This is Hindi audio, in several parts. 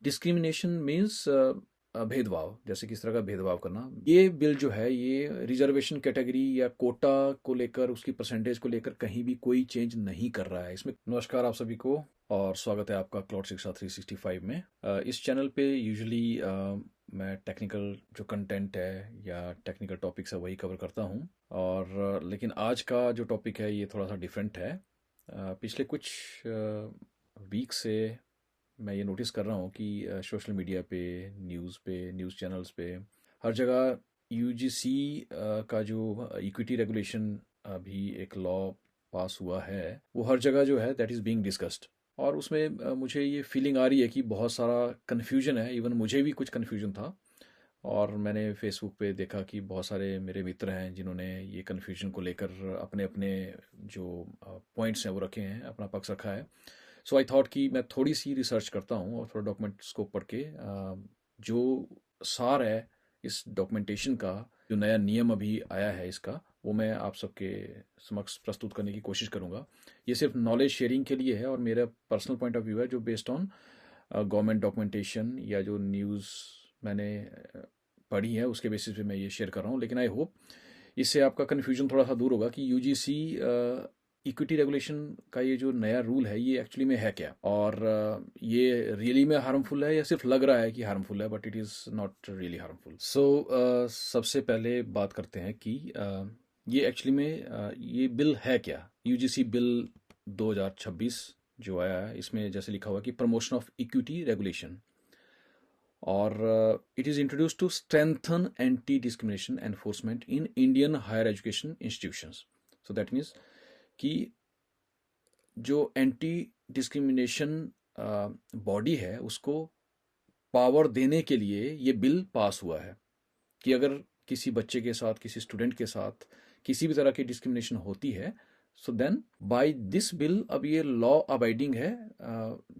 डिस्क्रिमिनेशन मीन्स भेदभाव, जैसे किस तरह का भेदभाव करना। ये बिल जो है ये रिजर्वेशन कैटेगरी या कोटा को लेकर, उसकी परसेंटेज को लेकर कहीं भी कोई चेंज नहीं कर रहा है इसमें। नमस्कार आप सभी को और स्वागत है आपका क्लाउड शिक्षा 365 में। इस चैनल पे यूजुअली मैं टेक्निकल जो कंटेंट है या टेक्निकल टॉपिक्स है वही कवर करता हूँ। और लेकिन आज का जो टॉपिक है ये थोड़ा सा डिफरेंट है। पिछले कुछ वीक से मैं ये नोटिस कर रहा हूँ कि सोशल मीडिया पे, न्यूज़ चैनल्स पे, हर जगह यूजीसी का जो इक्विटी रेगुलेशन अभी एक लॉ पास हुआ है, वो हर जगह जो है दैट इज़ बीइंग डिस्कस्ड। और उसमें मुझे ये फीलिंग आ रही है कि बहुत सारा कन्फ्यूजन है। इवन मुझे भी कुछ कन्फ्यूजन था और मैंने फेसबुक पे देखा कि बहुत सारे मेरे मित्र हैं जिन्होंने ये कन्फ्यूजन को लेकर अपने अपने जो पॉइंट्स हैं वो रखे हैं, अपना पक्ष रखा है। सो आई थॉट कि मैं थोड़ी सी रिसर्च करता हूँ और थोड़ा डॉक्यूमेंट्स को पढ़ के जो सार है इस डॉक्यूमेंटेशन का, जो नया नियम अभी आया है इसका, वो मैं आप सबके समक्ष प्रस्तुत करने की कोशिश करूँगा। ये सिर्फ नॉलेज शेयरिंग के लिए है और मेरा पर्सनल पॉइंट ऑफ व्यू है जो बेस्ड ऑन गवर्नमेंट डॉक्यूमेंटेशन या जो न्यूज़ मैंने पढ़ी है उसके बेसिस पे मैं ये शेयर कर रहा हूँ। लेकिन आई होप इससे आपका कन्फ्यूजन थोड़ा सा दूर होगा कि यूजीसी इक्विटी रेगुलेशन का ये जो नया रूल है ये एक्चुअली में है क्या, और ये रियली में हार्मफुल है या सिर्फ लग रहा है कि हार्मफुल है, but it is not really harmful. So सबसे पहले बात करते हैं कि ये एक्चुअली में ये बिल है क्या। यूजीसी बिल 2026 जो आया है, इसमें जैसे लिखा हुआ कि प्रमोशन ऑफ इक्विटी रेगुलेशन, और it is introduce to strengthen anti discrimination enforcement in Indian higher education institutions. So that means कि जो एंटी डिस्क्रिमिनेशन बॉडी है उसको पावर देने के लिए ये बिल पास हुआ है कि अगर किसी बच्चे के साथ, किसी स्टूडेंट के साथ किसी भी तरह की डिस्क्रिमिनेशन होती है, so then by this bill अब ये लॉ अबाइडिंग है।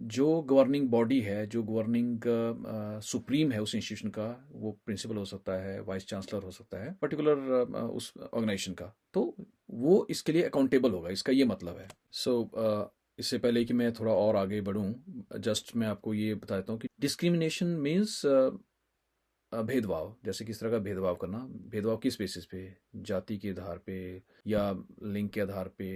जो गवर्निंग बॉडी है, जो गवर्निंग सुप्रीम है उस इंस्टीट्यूशन का, वो प्रिंसिपल हो सकता है, वाइस चांसलर हो सकता है पर्टिकुलर उस ऑर्गेनाइजेशन का, तो वो इसके लिए अकाउंटेबल होगा, इसका ये मतलब है। सो इससे पहले कि मैं थोड़ा और आगे बढ़ूं, जस्ट मैं आपको ये बता देता हूँ कि डिस्क्रिमिनेशन मीन्स भेदभाव, जैसे किस तरह का भेदभाव करना। भेदभाव किस बेसिस पे? जाति के आधार पे या लिंग के आधार पे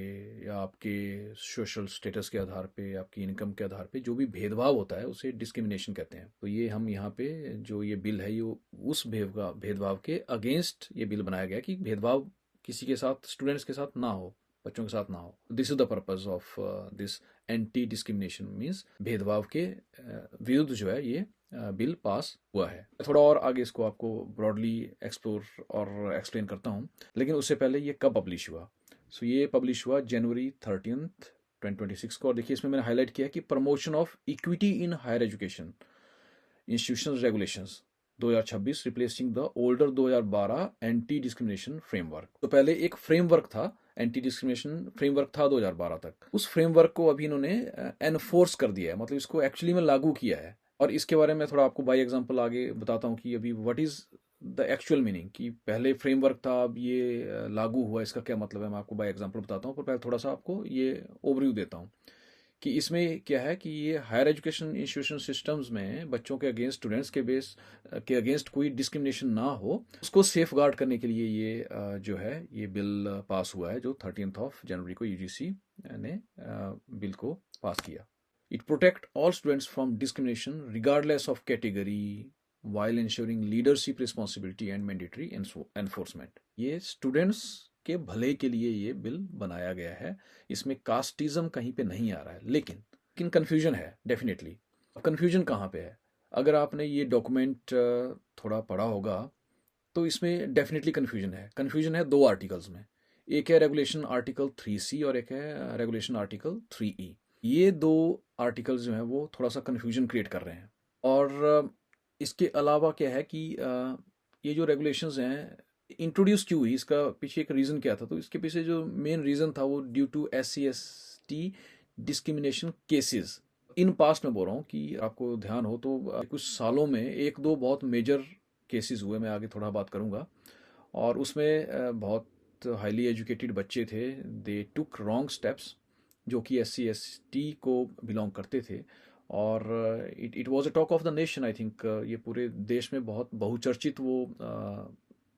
या आपके सोशल स्टेटस के आधार पे, आपकी इनकम के आधार पे जो भी भेदभाव होता है उसे डिस्क्रिमिनेशन कहते हैं। तो ये हम यहाँ पे जो ये बिल है ये उस भेदभाव के अगेंस्ट ये बिल बनाया गया कि भेदभाव किसी के साथ, स्टूडेंट्स के साथ ना हो, बच्चों के साथ ना हो। This is the purpose of this anti discrimination means भेदभाव के विरुद्ध जो है ये बिल पास हुआ है। थोड़ा और आगे इसको आपको ब्रॉडली एक्सप्लोर और एक्सप्लेन करता हूँ, लेकिन उससे पहले ये कब पब्लिश हुआ। सो ये पब्लिश हुआ जनवरी 13th 2026 को। और देखिए इसमें मैंने हाईलाइट किया कि promotion of equity in higher education institution regulations 2026 replacing the older 2012 anti discrimination framework. तो पहले एक फ्रेमवर्क था, एंटी डिस्क्रिमिनेशन फ्रेमवर्क था 2012 तक। उस फ्रेमवर्क को अभी इन्होंने एनफोर्स कर दिया है, मतलब इसको एक्चुअली में लागू किया है। और इसके बारे में थोड़ा आपको बाई एग्जांपल आगे बताता हूँ कि अभी what is the actual meaning, कि पहले फ्रेमवर्क था अब ये लागू हुआ, इसका क्या मतलब है। मैं आपको बाई एग्जांपल बताता हूँ, पर पहले थोड़ा सा आपको ये ओवरव्यू देता हूँ कि इसमें क्या है कि ये हायर एजुकेशन इंस्टीट्यूशन सिस्टम्स में बच्चों के अगेंस्ट, स्टूडेंट्स के अगेंस्ट कोई डिस्क्रिमिनेशन ना हो, उसको सेफ गार्ड करने के लिए ये जो है ये बिल पास हुआ है, जो 13th जनवरी को यूजीसी ने बिल को पास किया। It protect all students from discrimination regardless of category while ensuring leadership responsibility and mandatory enforcement। ये स्टूडेंट्स के भले के लिए ये बिल बनाया गया है, इसमें कास्टिज्म कहीं पे नहीं आ रहा है। लेकिन कन्फ्यूजन है डेफिनेटली। कन्फ्यूजन कहाँ पे है? अगर आपने ये डॉक्यूमेंट थोड़ा पढ़ा होगा तो इसमें डेफिनेटली कन्फ्यूजन है दो आर्टिकल्स में। एक है रेगुलेशन आर्टिकल 3C और एक है रेगुलेशन आर्टिकल 3E। ये दो आर्टिकल्स जो हैं वो थोड़ा सा कन्फ्यूजन क्रिएट कर रहे हैं। और इसके अलावा क्या है कि ये जो रेगुलेशंस हैं इंट्रोड्यूस क्यों हुई, इसका पीछे एक रीज़न क्या था। तो इसके पीछे जो मेन रीज़न था वो due to SC/ST discrimination cases. In past में बोल रहा हूँ कि आपको ध्यान हो तो कुछ सालों में एक दो बहुत मेजर केसेस हुए, मैं आगे थोड़ा बात करूँगा। और उसमें बहुत हाईली एजुकेटेड बच्चे थे, दे टुक रॉन्ग स्टेप्स, जो कि SC/ST को बिलोंग करते थे, और it was a talk of the nation, I think. ये पूरे देश में बहुत बहुचर्चित वो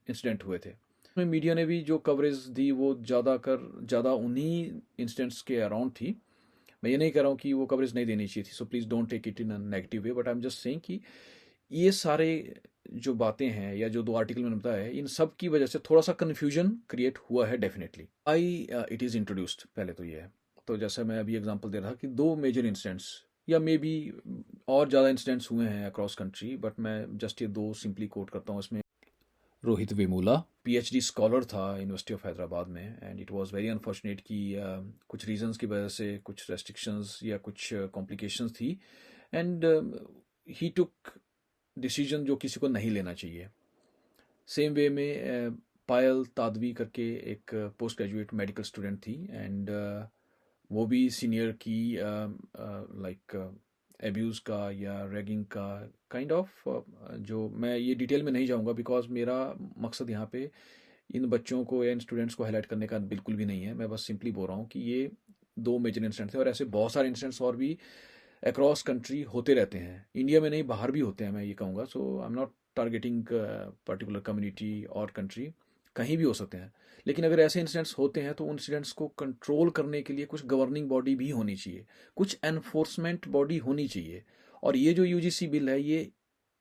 इंसिडेंट हुए थे। उसमें मीडिया ने भी जो कवरेज दी वो ज़्यादा उन्हीं इंसिडेंट्स के अराउंड थी। मैं ये नहीं कह रहा हूँ कि वो कवरेज नहीं देनी चाहिए थी, so please don't take it in a negative way, but I am just saying कि ये सारे जो बातें हैं या जो दो आर्टिकल मैंने बताया है, इन सब की वजह से थोड़ा सा कन्फ्यूजन क्रिएट हुआ है definitely. I it is introduced, पहले तो ये है। तो जैसा मैं अभी एग्जांपल दे रहा कि दो मेजर इंसिडेंट्स या मे बी और ज़्यादा इंसिडेंट्स हुए हैं अक्रॉस कंट्री, बट मैं जस्ट ये दो सिंपली कोट करता हूँ इसमें। रोहित वेमुला पीएचडी स्कॉलर था यूनिवर्सिटी ऑफ हैदराबाद में, and it was very unfortunate कि कुछ रीजंस की वजह से कुछ रेस्ट्रिक्शंस या कुछ कॉम्प्लिकेशंस थी, एंड ही टुक डिसीजन जो किसी को नहीं लेना चाहिए। सेम वे में पायल तादवी करके एक पोस्ट ग्रेजुएट मेडिकल स्टूडेंट थी, एंड वो भी सीनियर की लाइक एब्यूज़ का या रैगिंग का काइंड ऑफ, जो मैं ये डिटेल में नहीं जाऊंगा बिकॉज मेरा मकसद यहाँ पे इन बच्चों को या इन स्टूडेंट्स को हाईलाइट करने का बिल्कुल भी नहीं है। मैं बस सिंपली बोल रहा हूँ कि ये दो मेजर इंसिडेंट थे, और ऐसे बहुत सारे इंसिडेंट्स और भी अक्रॉस कंट्री होते रहते हैं, इंडिया में नहीं बाहर भी होते हैं, मैं ये कहूँगा। So I am not targeting particular community और कंट्री, कहीं भी हो सकते हैं। लेकिन अगर ऐसे इंसिडेंट्स होते हैं तो उन इंसिडेंट्स को कंट्रोल करने के लिए कुछ गवर्निंग बॉडी भी होनी चाहिए, कुछ एनफोर्समेंट बॉडी होनी चाहिए। और ये जो यूजीसी बिल है ये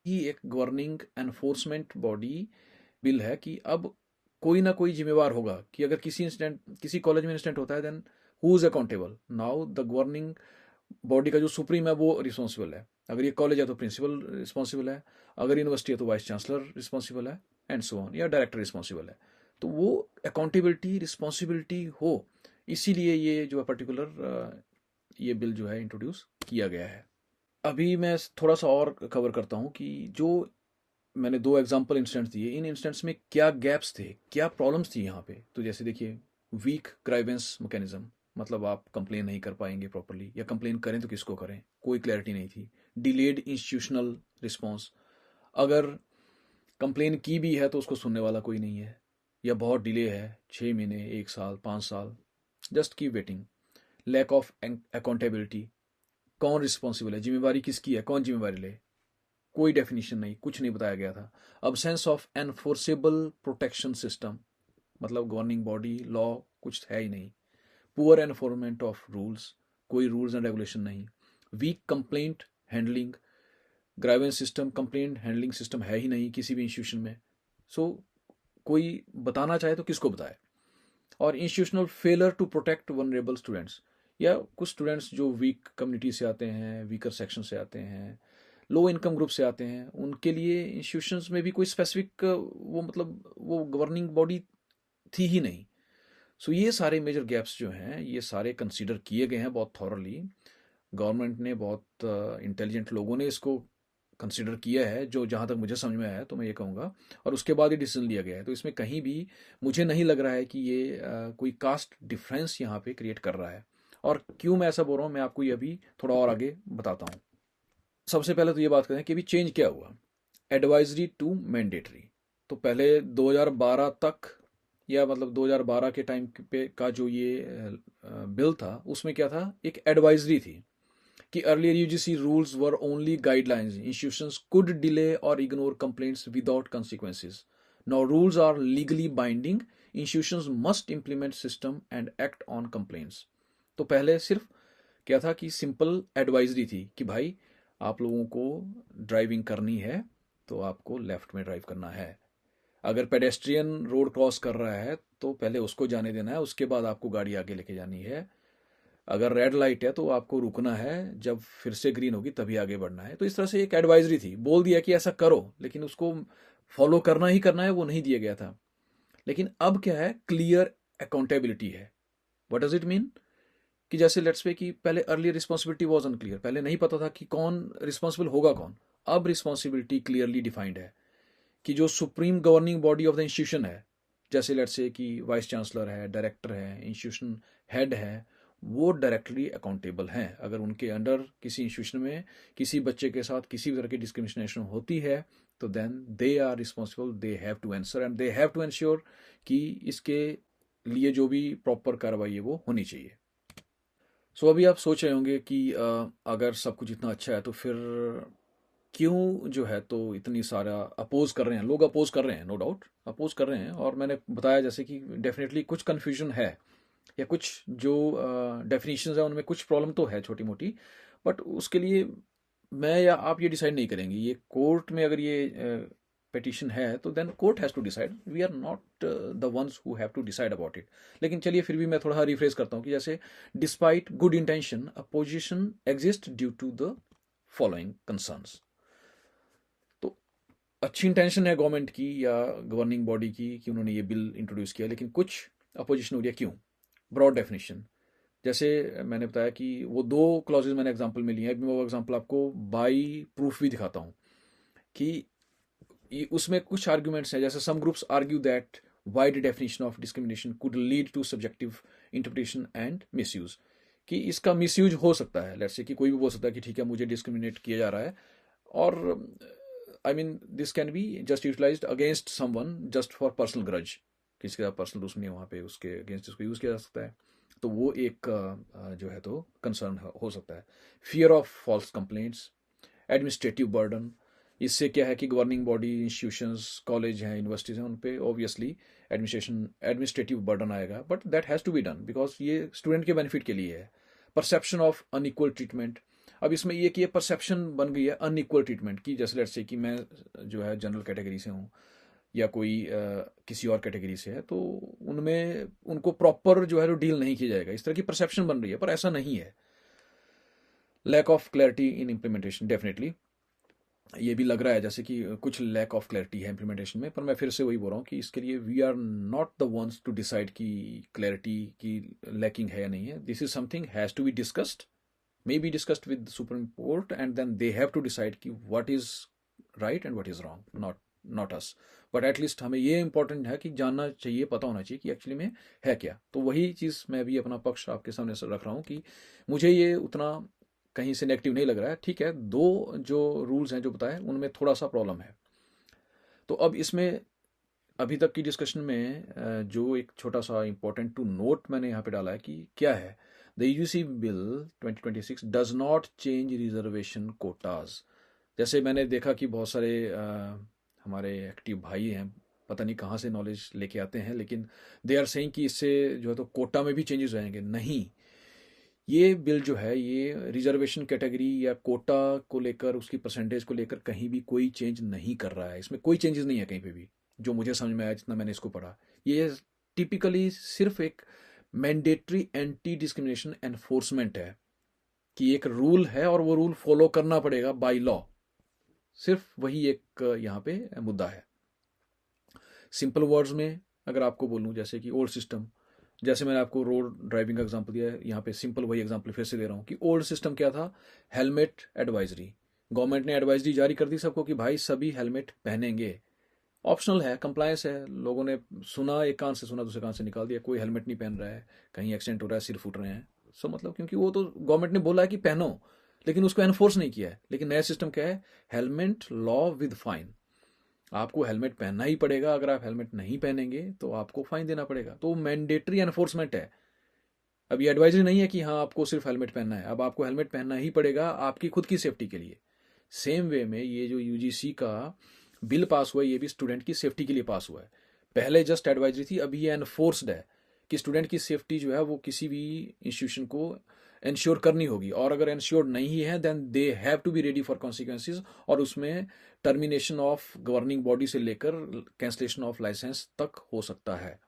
ही एक गवर्निंग एनफोर्समेंट बॉडी बिल है कि अब कोई ना कोई जिम्मेवार होगा कि अगर किसी कॉलेज में इंसिडेंट होता है, then who is accountable. Now the governing body का जो सुप्रीम है वो रिस्पॉन्सिबल है। अगर ये कॉलेज है तो प्रिंसिपल रिस्पॉन्सिबल है, अगर यूनिवर्सिटी है तो वाइस चांसलर रिस्पॉन्सिबल है, एंड सो ऑन, या डायरेक्टर रिस्पॉन्सिबल है। तो वो अकाउंटेबिलिटी रिस्पॉन्सिबिलिटी हो, इसीलिए ये जो है पर्टिकुलर ये बिल जो है इंट्रोड्यूस किया गया है। अभी मैं थोड़ा सा और कवर करता हूँ कि जो मैंने दो एग्जांपल इंस्टेंट्स दिए, इन इंस्टेंट्स में क्या गैप्स थे, क्या प्रॉब्लम्स थी यहाँ पे। तो जैसे देखिए, वीक ग्राइवेंस मैकेनिज्म, मतलब आप कंप्लेन नहीं कर पाएंगे प्रॉपरली, या कंप्लेन करें तो किसको करें, कोई क्लैरिटी नहीं थी। डिलेड इंस्टीट्यूशनल रिस्पॉन्स, अगर कंप्लेन की भी है तो उसको सुनने वाला कोई नहीं है, या बहुत डिले है, 6 महीने, 1 साल, 5 साल, just keep waiting. Lack of accountability, कौन रिस्पॉन्सिबल है, जिम्मेवारी किसकी है, कौन जिम्मेवारी ले, कोई डेफिनेशन नहीं, कुछ नहीं बताया गया था। Absence of enforceable protection system, मतलब गवर्निंग बॉडी लॉ कुछ है ही नहीं। पुअर एनफोर्समेंट ऑफ रूल्स, कोई रूल्स एंड रेगुलेशन नहीं। Weak complaint handling, grievance system, complaint handling system है ही नहीं किसी भी इंस्टीट्यूशन में। सो कोई बताना चाहे तो किसको बताए। और institutional failure to protect vulnerable students, या कुछ स्टूडेंट्स जो वीक कम्युनिटी से आते हैं, वीकर सेक्शन से आते हैं, लो इनकम ग्रुप से आते हैं, उनके लिए इंस्टीट्यूशंस में भी कोई स्पेसिफिक वो मतलब वो गवर्निंग बॉडी थी ही नहीं। सो ये सारे मेजर गैप्स जो हैं ये सारे कंसीडर किए गए हैं बहुत थॉरली। गवर्नमेंट ने, बहुत इंटेलिजेंट लोगों ने इसको कंसिडर किया है, जो जहाँ तक मुझे समझ में आया है तो मैं ये कहूँगा, और उसके बाद ही डिसीजन लिया गया है। तो इसमें कहीं भी मुझे नहीं लग रहा है कि ये कोई कास्ट डिफरेंस यहाँ पे क्रिएट कर रहा है। और क्यों मैं ऐसा बोल रहा हूँ मैं आपको ये अभी थोड़ा और आगे बताता हूँ। सबसे पहले तो ये बात करें कि अभी चेंज क्या हुआ, एडवाइजरी टू मैंडेटरी। तो पहले 2012 तक, या मतलब 2012 के टाइम पे का जो ये बिल था, उसमें क्या था, एक एडवाइजरी थी कि earlier UGC rules were only guidelines, institutions could delay और ignore complaints without consequences. Now rules are legally binding, institutions must implement system and act on complaints. तो पहले सिर्फ क्या था कि सिंपल एडवाइजरी थी कि भाई आप लोगों को ड्राइविंग करनी है तो आपको लेफ्ट में ड्राइव करना है, अगर पेडेस्ट्रियन रोड क्रॉस कर रहा है तो पहले उसको जाने देना है, उसके बाद आपको गाड़ी आगे लेके जानी है, अगर रेड लाइट है तो आपको रुकना है, जब फिर से ग्रीन होगी तभी आगे बढ़ना है। तो इस तरह से एक एडवाइजरी थी, बोल दिया कि ऐसा करो, लेकिन उसको फॉलो करना ही करना है वो नहीं दिया गया था। लेकिन अब क्या है, क्लियर अकाउंटेबिलिटी है। व्हाट डज इट मीन, कि जैसे लेट्स पे कि पहले अर्ली रिस्पॉन्सिबिलिटी वॉज अनक्लियर, पहले नहीं पता था कि कौन रिस्पॉन्सिबल होगा कौन। अब रिस्पॉन्सिबिलिटी क्लियरली डिफाइंड है कि जो supreme governing body of the institution है, जैसे लेट्स से कि वाइस चांसलर है, डायरेक्टर है, इंस्टीट्यूशन हेड है, वो डायरेक्टली अकाउंटेबल हैं। अगर उनके अंडर किसी इंस्टीट्यूशन में किसी बच्चे के साथ किसी भी तरह की डिस्क्रिमिनेशन होती है तो then they are responsible, they have to answer and they have to ensure कि इसके लिए जो भी प्रॉपर कार्रवाई है वो होनी चाहिए। सो अभी आप सोच रहे होंगे कि अगर सब कुछ इतना अच्छा है तो फिर क्यों जो है तो इतनी सारा अपोज कर रहे हैं, लोग अपोज कर रहे हैं, नो डाउट अपोज कर रहे हैं। और मैंने बताया जैसे कि डेफिनेटली कुछ कन्फ्यूजन है या कुछ जो डेफिनेशंस है उनमें कुछ प्रॉब्लम तो है छोटी मोटी, बट उसके लिए मैं या आप ये डिसाइड नहीं करेंगे। ये कोर्ट में अगर ये पिटिशन है तो then court has to decide, we are not the ones who have to decide about it. लेकिन चलिए फिर भी मैं थोड़ा रिफ्रेश करता हूँ कि जैसे despite good intention opposition exist due to the following concerns. तो अच्छी इंटेंशन है गवर्नमेंट की या गवर्निंग बॉडी की कि उन्होंने ये बिल इंट्रोड्यूस किया, लेकिन कुछ अपोजिशन हो रही है, क्यों? ब्रॉड डेफिनेशन, जैसे मैंने बताया कि वो दो क्लॉजेज मैंने एग्जांपल में लिए हैं। मैं वो एग्जांपल आपको बाई प्रूफ भी दिखाता हूँ कि उसमें कुछ आर्ग्यूमेंट्स हैं। जैसे some groups argue that wide definition of discrimination could lead to subjective interpretation and misuse, कि इसका मिसयूज हो सकता है। लेट्स से कि कोई भी बोल सकता है कि ठीक है मुझे डिस्क्रिमिनेट किया जा रहा है, और I mean this can be just utilized against someone just for personal grudge, किसी का पर्सनल दुश्मनी है वहाँ पे, उसके अगेंस्ट इसको यूज़ किया जा सकता है। तो वो एक जो है तो कंसर्न हो सकता है। Fear of false complaints, administrative burden, इससे क्या है कि गवर्निंग बॉडी, इंस्टीट्यूशंस, कॉलेज हैं, यूनिवर्सिटीज़ हैं, उन पे ऑब्वियसली एडमिनिस्ट्रेटिव बर्डन आएगा, but that has to be done because ये स्टूडेंट के बेनिफिट के लिए है। परसेप्शन ऑफ अनइक्वल ट्रीटमेंट, अब इसमें ये कि ये परसेप्शन बन गई है अनइक्वल ट्रीटमेंट की। जैसे लेट्स से कि मैं जो है जनरल कैटेगरी से हूँ या कोई किसी और कैटेगरी से है, तो उनमें उनको प्रॉपर जो है तो डील नहीं किया जाएगा, इस तरह की परसेप्शन बन रही है, पर ऐसा नहीं है। Lack of clarity in implementation, definitely ये भी लग रहा है जैसे कि कुछ लैक ऑफ क्लैरिटी है इम्प्लीमेंटेशन में, पर मैं फिर से वही बोल रहा हूँ कि इसके लिए we are not the ones to decide कि क्लैरिटी की लैकिंग है या नहीं है। This is something has to be discussed, may be discussed with Supreme Court, and then they have to decide कि what is right and what is wrong, not us. But at least हमें ये इंपॉर्टेंट है कि जानना चाहिए, पता होना चाहिए कि एक्चुअली में है क्या। तो वही चीज़ मैं भी अपना पक्ष आपके सामने रख रहा हूँ कि मुझे ये उतना कहीं से नेगेटिव नहीं लग रहा है। ठीक है, दो जो रूल्स हैं जो बताए उनमें थोड़ा सा प्रॉब्लम है। तो अब इसमें अभी तक की डिस्कशन में जो एक छोटा सा इंपॉर्टेंट टू नोट मैंने यहाँ पे डाला है कि क्या है, the UGC bill 2026 does not change reservation Kota's. जैसे मैंने देखा कि बहुत सारे हमारे एक्टिव भाई हैं, पता नहीं कहाँ से नॉलेज लेके आते हैं, लेकिन दे आर सेइंग कि इससे जो है तो कोटा में भी चेंजेस आएंगे। नहीं, ये बिल जो है ये रिजर्वेशन कैटेगरी या कोटा को लेकर, उसकी परसेंटेज को लेकर कहीं भी कोई चेंज नहीं कर रहा है। इसमें कोई चेंजेस नहीं है कहीं पे भी, जो मुझे समझ में आया जितना मैंने इसको पढ़ा। ये टिपिकली सिर्फ एक मैंडेटरी एंटी डिस्क्रिमिनेशन एनफोर्समेंट है, कि एक रूल है और वो रूल फॉलो करना पड़ेगा बाय लॉ। सिर्फ वही एक यहाँ पे मुद्दा है। सिंपल वर्ड्स में अगर आपको बोलूँ, जैसे कि ओल्ड सिस्टम, जैसे मैंने आपको रोड ड्राइविंग का एग्जांपल दिया है, यहाँ पे सिंपल वही एग्जांपल फिर से दे रहा हूँ कि ओल्ड सिस्टम क्या था, हेलमेट एडवाइजरी। गवर्नमेंट ने एडवाइजरी जारी कर दी सबको कि भाई सभी हेलमेट पहनेंगे, ऑप्शनल है, कंप्लायंस है। लोगों ने सुना, एक कान से सुना दूसरे कान से निकाल दिया, कोई हेलमेट नहीं पहन रहा है, कहीं एक्सीडेंट हो रहा है, सिर फूट रहे हैं। सो मतलब क्योंकि वो तो गवर्नमेंट ने बोला है कि पहनो, लेकिन उसको एनफोर्स नहीं किया है। लेकिन नया सिस्टम क्या है, हेलमेट लॉ विद फाइन, आपको हेलमेट पहनना ही पड़ेगा, अगर आप हेलमेट नहीं पहनेंगे तो आपको फाइन देना पड़ेगा। तो मैंडेटरी एनफोर्समेंट है। अब ये एडवाइजरी नहीं है कि हाँ आपको सिर्फ हेलमेट पहनना है, अब आपको हेलमेट पहनना ही पड़ेगा आपकी खुद की सेफ्टी के लिए। सेम वे में ये जो यूजीसी का बिल पास हुआ है, ये भी स्टूडेंट की सेफ्टी के लिए पास हुआ है। पहले जस्ट एडवाइजरी थी, अभी ये एनफोर्स्ड है कि स्टूडेंट की सेफ्टी जो है वो किसी भी इंस्टीट्यूशन को इंश्योर करनी होगी, और अगर इंश्योर नहीं है then they have to be ready for consequences, और उसमें टर्मिनेशन ऑफ गवर्निंग बॉडी से लेकर कैंसलेशन ऑफ लाइसेंस तक हो सकता है।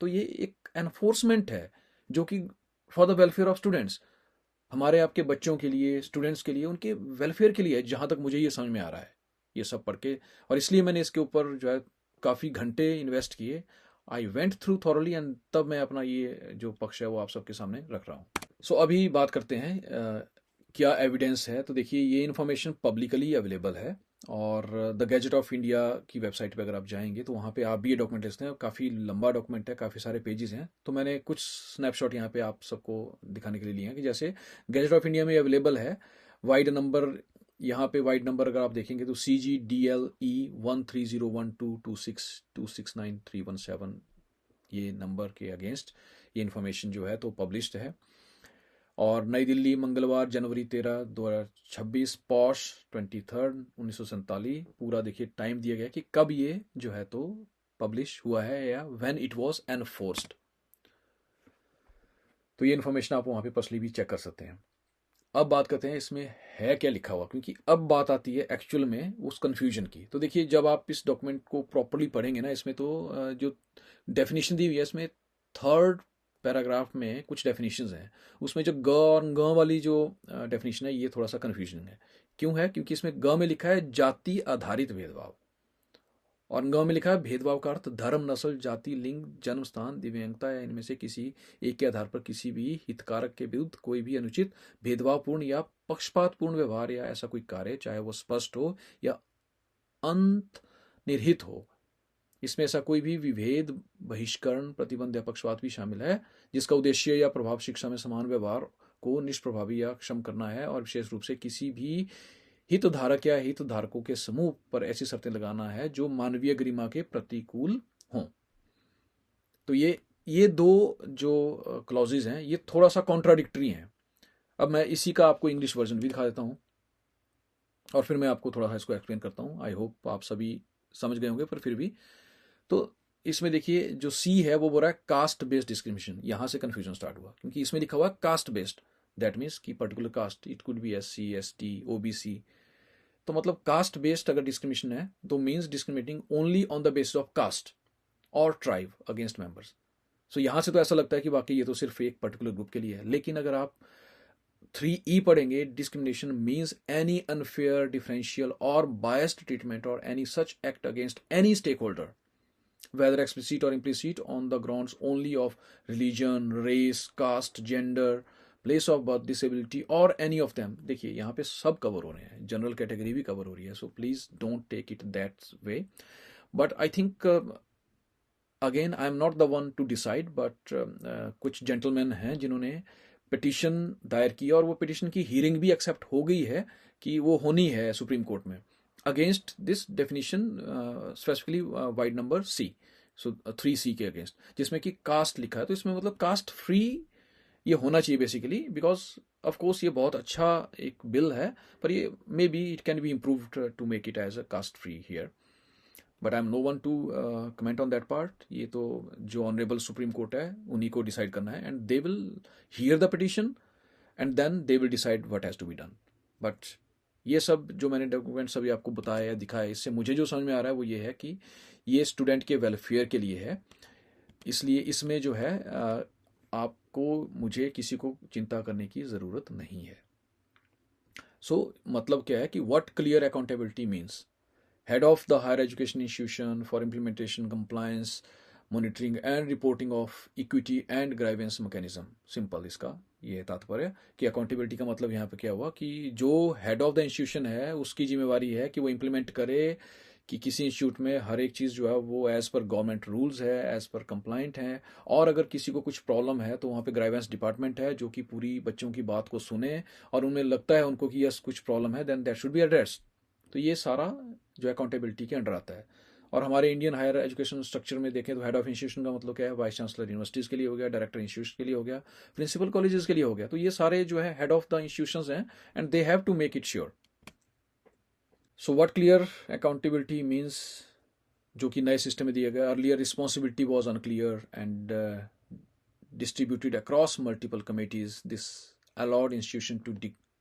तो ये एक एनफोर्समेंट है जो कि for the welfare of students, हमारे आपके बच्चों के लिए, स्टूडेंट्स के लिए, उनके वेलफेयर के लिए है, जहाँ तक मुझे ये समझ में आ रहा है ये सब पढ़ के। और इसलिए मैंने इसके ऊपर जो है काफ़ी घंटे इन्वेस्ट किए। I went through thoroughly, and तब मैं अपना ये जो पक्ष है वो आप सबके सामने रख रहा हूँ। सो अभी बात करते हैं क्या एविडेंस है। तो देखिए, ये इन्फॉर्मेशन पब्लिकली अवेलेबल है, और द गैजेट ऑफ इंडिया की वेबसाइट पे अगर आप जाएंगे तो वहाँ पे आप भी ये डॉक्यूमेंट देखते हैं। काफ़ी लंबा डॉक्यूमेंट है, काफ़ी सारे पेजेस हैं, तो मैंने कुछ स्नैपशॉट यहाँ पे आप सबको दिखाने के लिए लिए हैं कि जैसे गैजेट ऑफ इंडिया में अवेलेबल है वाइड नंबर। यहाँ पे वाइड नंबर अगर आप देखेंगे तो CGDLE 13012262693117, ये नंबर के अगेंस्ट ये इन्फॉर्मेशन जो है तो पब्लिश्ड है। और नई दिल्ली मंगलवार जनवरी 13 2026, पॉश 23 1947। पूरा देखिए टाइम दिया गया कि कब ये जो है तो पब्लिश हुआ है या व्हेन इट वाज एनफोर्स्ड। तो ये इन्फॉर्मेशन आप वहाँ पे पर्सनली भी चेक कर सकते हैं। अब बात करते हैं इसमें है क्या लिखा हुआ, क्योंकि अब बात आती है एक्चुअल में उस कन्फ्यूजन की। तो देखिए जब आप इस डॉक्यूमेंट को प्रॉपरली पढ़ेंगे ना, इसमें तो जो डेफिनेशन दी हुई है इसमें थर्ड पैराग्राफ में कुछ डेफिनेशंस हैं। उसमें जो ग और ग वाली जो डेफिनेशन है ये थोड़ा सा कन्फ्यूजन है। क्यों है? क्योंकि इसमें ग में लिखा है जाति आधारित भेदभाव और ग में लिखा है भेदभाव का अर्थ धर्म, नस्ल, जाति, लिंग, जन्म स्थान, दिव्यांगता या इनमें से किसी एक के आधार पर किसी भी हितकारक के विरुद्ध कोई भी अनुचित, भेदभावपूर्ण या पक्षपातपूर्ण व्यवहार या ऐसा कोई कार्य, चाहे वो स्पष्ट हो या अंतर्निहित हो। इसमें ऐसा कोई भी विभेद, बहिष्करण, प्रतिबंध या पक्षपात भी शामिल है जिसका उद्देश्य या प्रभाव शिक्षा में समान व्यवहार को निष्प्रभावी या क्षम करना है, और विशेष रूप से किसी भी हितधारक या हितधारकों के समूह पर ऐसी शर्तें लगाना है जो मानवीय गरिमा के प्रतिकूल हों। तो ये दो जो क्लॉजेज हैं ये थोड़ा सा कॉन्ट्राडिक्टरी हैं। अब मैं इसी का आपको इंग्लिश वर्जन भी दिखा देता हूँ और फिर मैं आपको थोड़ा सा इसको एक्सप्लेन करता हूँ। आई होप आप सभी समझ गए होंगे, पर फिर भी। तो इसमें देखिए जो सी है वो बोल रहा है कास्ट बेस्ड डिस्क्रिमिनेशन। यहां से कंफ्यूजन स्टार्ट हुआ क्योंकि इसमें लिखा हुआ कास्ट बेस्ड। दैट मीन्स कि particular caste, it could be SC, ST, OBC। तो मतलब कास्ट बेस्ड अगर डिस्क्रिमिनेशन है तो means discriminating only on the basis of caste और ट्राइब अगेंस्ट मेंबर्स। सो यहां से तो ऐसा लगता है कि वाकई ये तो सिर्फ एक पर्टिकुलर ग्रुप के लिए है, लेकिन अगर आप 3E पढ़ेंगे, discrimination means any unfair, differential और बायस्ड ट्रीटमेंट और any such act against any stakeholder, whether explicit or implicit, on the grounds only of religion, race, caste, gender, place of birth, disability or any of them। देखिए यहाँ पे सब कवर हो रहे हैं, जनरल कैटेगरी भी कवर हो रही है। So please don't take it that way. But I think again I am not the one to decide, but कुछ जेंटलमैन हैं जिन्होंने पिटिशन दायर की और वो पिटिशन की हियरिंग भी एक्सेप्ट हो गई है कि वो होनी है सुप्रीम कोर्ट में, against this definition, specifically wide number C। So 3C के अगेंस्ट, जिसमें कि कास्ट लिखा है। तो इसमें मतलब कास्ट फ्री ये होना चाहिए बेसिकली, बिकॉज ऑफ कोर्स ये बहुत अच्छा एक बिल है, पर ये may be it can be improved to make it as a caste free here. But I am no one to comment on that part. ये तो जो ऑनरेबल सुप्रीम कोर्ट है उन्हीं को डिसाइड करना है, and they will hear the petition and then they will decide what has to be done. But ये सब जो मैंने डॉक्यूमेंट्स अभी आपको बताया या दिखाया, इससे मुझे जो समझ में आ रहा है वो ये है कि ये स्टूडेंट के वेलफेयर के लिए है। इसलिए इसमें जो है आपको, मुझे, किसी को चिंता करने की ज़रूरत नहीं है। सो मतलब क्या है कि what clear accountability means, head of the higher education institution for implementation, compliance, monitoring and reporting of equity and grievance mechanism। Simple इसका ये तात्पर्य कि अकाउंटेबिलिटी का मतलब यहाँ पे क्या हुआ कि जो हेड ऑफ द इंस्टीट्यूशन है उसकी जिम्मेवारी है कि वो इम्प्लीमेंट करे कि किसी इंस्टीट्यूट में हर एक चीज़ जो है वो एज़ पर गवर्नमेंट रूल्स है, एज़ पर कंप्लाइंट है। और अगर किसी को कुछ प्रॉब्लम है तो वहाँ पे ग्राइवेंस डिपार्टमेंट है जो कि पूरी बच्चों की बात को सुने, और उनमें लगता है उनको कि यस कुछ प्रॉब्लम है, then that should be addressed. तो ये सारा जो अकाउंटेबिलिटी के अंडर आता है। और हमारे इंडियन हायर एजुकेशन स्ट्रक्चर में देखें तो हेड ऑफ इंस्टीट्यूशन का मतलब क्या है? वाइस चांसलर यूनिवर्सिटीज़ के लिए हो गया, डायरेक्टर इंस्टीट्यूशन के लिए हो गया, प्रिंसिपल कॉलेजेस के लिए हो गया। तो ये सारे जो है हेड ऑफ द इंस्टीट्यूशंस हैं, and they have to make it sure. So what clear accountability means, जो कि नए सिस्टम में दिया गया, earlier responsibility was unclear and distributed across multiple committees. This allowed institution to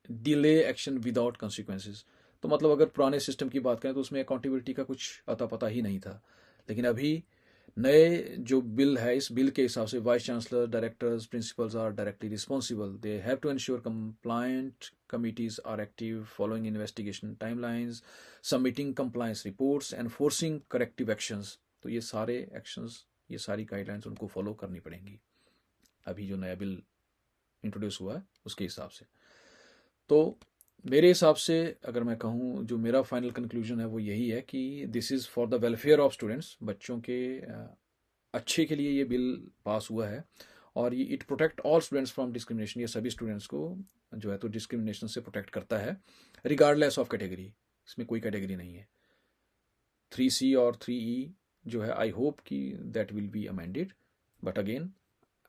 delay action without consequences. तो मतलब अगर पुराने सिस्टम की बात करें तो उसमें अकाउंटेबिलिटी का कुछ अता पता ही नहीं था, लेकिन अभी नए जो बिल है, इस बिल के हिसाब से vice chancellor, directors, principals are directly responsible. They have to ensure compliant committees are active, following investigation timelines, submitting compliance reports, enforcing corrective actions. तो ये सारे एक्शंस, ये सारी गाइडलाइंस उनको फॉलो करनी पड़ेंगी अभी जो नया बिल इंट्रोड्यूस हुआ है उसके हिसाब से। तो मेरे हिसाब से अगर मैं कहूँ, जो मेरा फाइनल कंक्लूजन है वो यही है कि this is for the welfare of students. बच्चों के अच्छे के लिए ये बिल पास हुआ है, और ये it protect all students from discrimination. ये सभी स्टूडेंट्स को जो है तो डिस्क्रिमिनेशन से प्रोटेक्ट करता है, रिगार्डलेस ऑफ कैटेगरी। इसमें कोई कैटेगरी नहीं है। 3C और 3E जो है, आई होप कि that will be amended, but again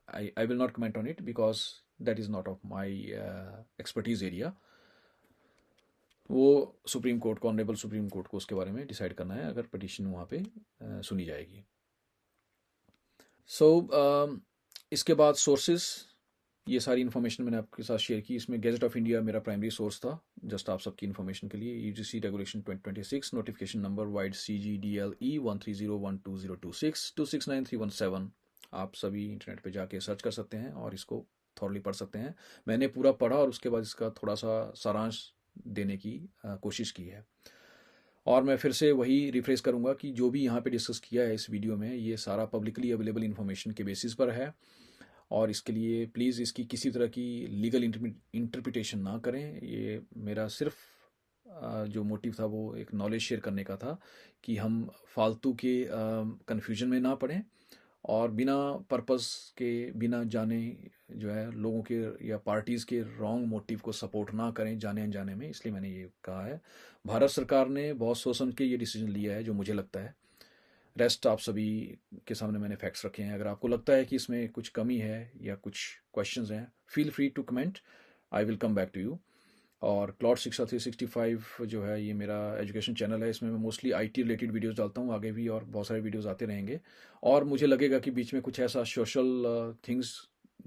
I will not comment on it because that is not of my expertise area. वो सुप्रीम कोर्ट को, ऑनरेबल सुप्रीम कोर्ट को उसके बारे में डिसाइड करना है अगर पिटीशन वहाँ पे सुनी जाएगी। इसके बाद सोर्सेज, ये सारी इन्फॉर्मेशन मैंने आपके साथ शेयर की। इसमें गैजेट ऑफ इंडिया मेरा प्राइमरी सोर्स था, जस्ट आप सबकी इन्फॉर्मेशन के लिए। UGC regulation 2026, notification number wide CGDLE 1301226 269317। आप सभी इंटरनेट पे जाके सर्च कर सकते हैं और इसको थॉरली पढ़ सकते हैं। मैंने पूरा पढ़ा और उसके बाद इसका थोड़ा सा सारांश देने की कोशिश की है। और मैं फिर से वही रिफ्रेश करूंगा कि जो भी यहाँ पे डिस्कस किया है इस वीडियो में, ये सारा पब्लिकली अवेलेबल इन्फॉर्मेशन के बेसिस पर है, और इसके लिए प्लीज़ इसकी किसी तरह की लीगल इंटरप्रिटेशन ना करें। ये मेरा सिर्फ जो मोटिव था वो एक नॉलेज शेयर करने का था कि हम फालतू के कन्फ्यूजन में ना पड़ें और बिना पर्पस के, बिना जाने जो है लोगों के या पार्टीज़ के रॉन्ग मोटिव को सपोर्ट ना करें जाने अनजाने में। इसलिए मैंने ये कहा है। भारत सरकार ने बहुत सोच समझ के ये डिसीजन लिया है जो मुझे लगता है। रेस्ट आप सभी के सामने मैंने फैक्ट्स रखे हैं। अगर आपको लगता है कि इसमें कुछ कमी है या कुछ क्वेश्चंस हैं, feel free to comment, I will come back to you. और क्लाउड शिक्षा 365 जो है ये मेरा एजुकेशन चैनल है। इसमें मैं मोस्टली IT रिलेटेड वीडियोस डालता हूँ, आगे भी और बहुत सारे वीडियोस आते रहेंगे। और मुझे लगेगा कि बीच में कुछ ऐसा सोशल थिंग्स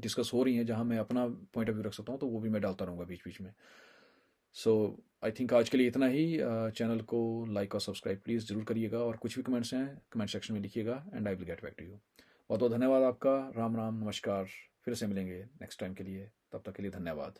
डिस्कस हो रही हैं जहाँ मैं अपना पॉइंट ऑफ व्यू रख सकता हूँ, तो वो भी मैं डालता रहूँगा बीच बीच में। सो आई थिंक आज के लिए इतना ही। चैनल को लाइक और सब्सक्राइब प्लीज़ ज़रूर करिएगा, और कुछ भी कमेंट्स हैं कमेंट सेक्शन में लिखिएगा and I will get back to you. बहुत बहुत धन्यवाद आपका। राम राम, नमस्कार। फिर से मिलेंगे नेक्स्ट टाइम के लिए, तब तक के लिए धन्यवाद।